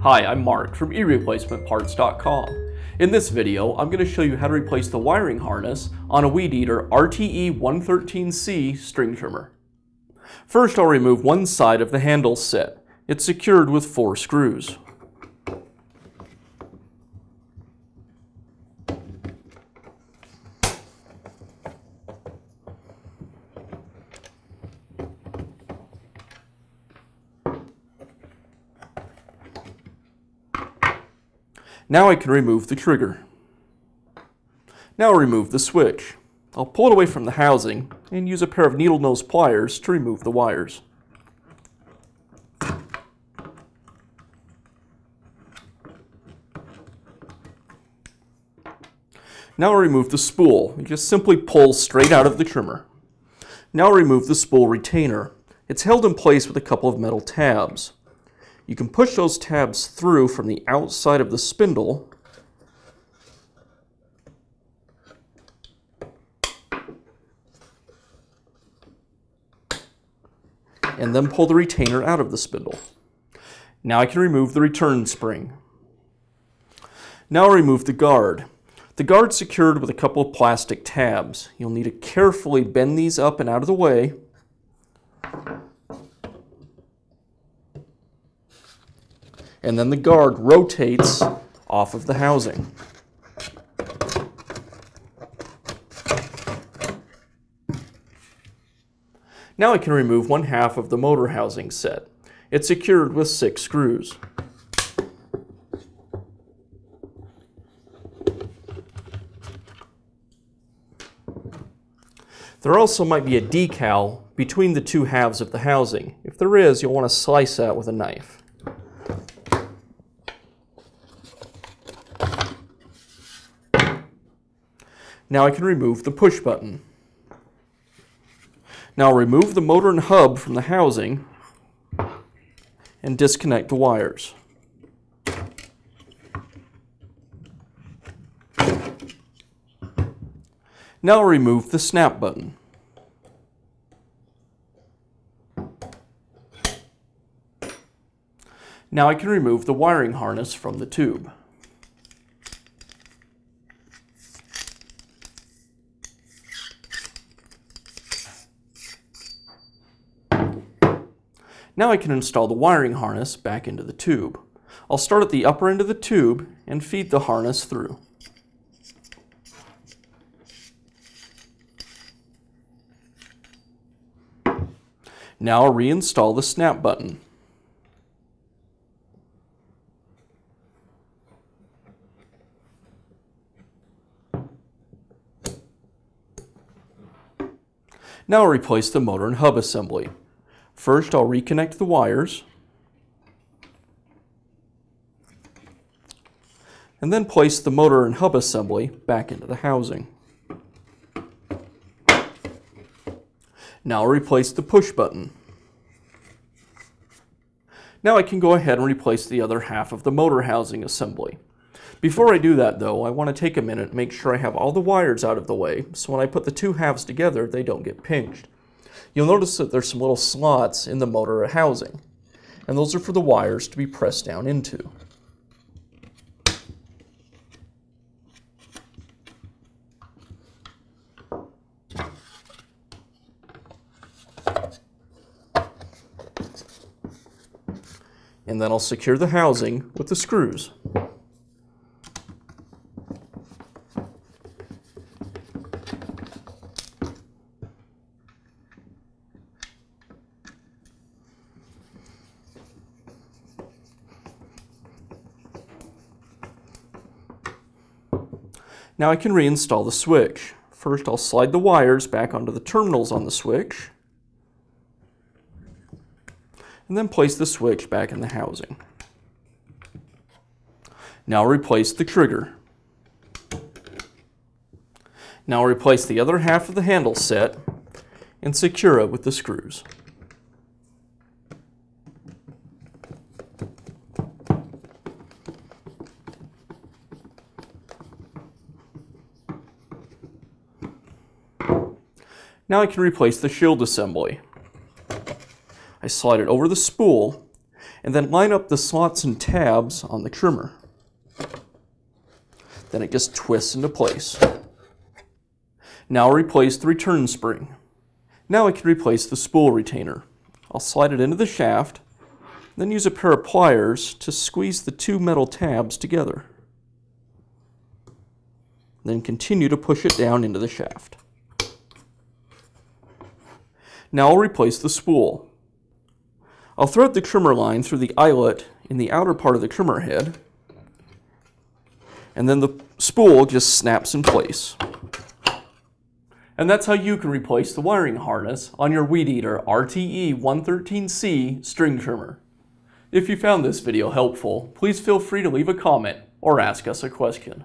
Hi, I'm Mark from eReplacementParts.com. In this video, I'm going to show you how to replace the wiring harness on a Weed Eater RTE113C string trimmer. First, I'll remove one side of the handle set. It's secured with 4 screws. Now I can remove the trigger. Now I'll remove the switch. I'll pull it away from the housing and use a pair of needle nose pliers to remove the wires. Now I'll remove the spool. You just simply pull straight out of the trimmer. Now I'll remove the spool retainer. It's held in place with a couple of metal tabs. You can push those tabs through from the outside of the spindle and then pull the retainer out of the spindle. Now I can remove the return spring. Now I'll remove the guard. The guard's secured with a couple of plastic tabs. You'll need to carefully bend these up and out of the way. And then the guard rotates off of the housing. Now I can remove one half of the motor housing set. It's secured with 6 screws. There also might be a decal between the 2 halves of the housing. If there is, you'll want to slice that with a knife. Now I can remove the push button. Now I'll remove the motor and hub from the housing and disconnect the wires. Now I'll remove the snap button. Now I can remove the wiring harness from the tube. Now I can install the wiring harness back into the tube. I'll start at the upper end of the tube and feed the harness through. Now I'll reinstall the snap button. Now I'll replace the motor and hub assembly. First, I'll reconnect the wires and then place the motor and hub assembly back into the housing. Now I'll replace the push button. Now I can go ahead and replace the other half of the motor housing assembly. Before I do that though, I want to take a minute and make sure I have all the wires out of the way so when I put the 2 halves together they don't get pinched. You'll notice that there's some little slots in the motor housing, and those are for the wires to be pressed down into. And then I'll secure the housing with the screws. Now I can reinstall the switch. First I'll slide the wires back onto the terminals on the switch, and then place the switch back in the housing. Now I'll replace the trigger. Now I'll replace the other half of the handle set and secure it with the screws. Now I can replace the shield assembly. I slide it over the spool, and then line up the slots and tabs on the trimmer. Then it just twists into place. Now I'll replace the return spring. Now I can replace the spool retainer. I'll slide it into the shaft, then use a pair of pliers to squeeze the two metal tabs together. Then continue to push it down into the shaft. Now I'll replace the spool. I'll thread the trimmer line through the eyelet in the outer part of the trimmer head, and then the spool just snaps in place. And that's how you can replace the wiring harness on your Weed Eater RTE113C string trimmer. If you found this video helpful, please feel free to leave a comment or ask us a question.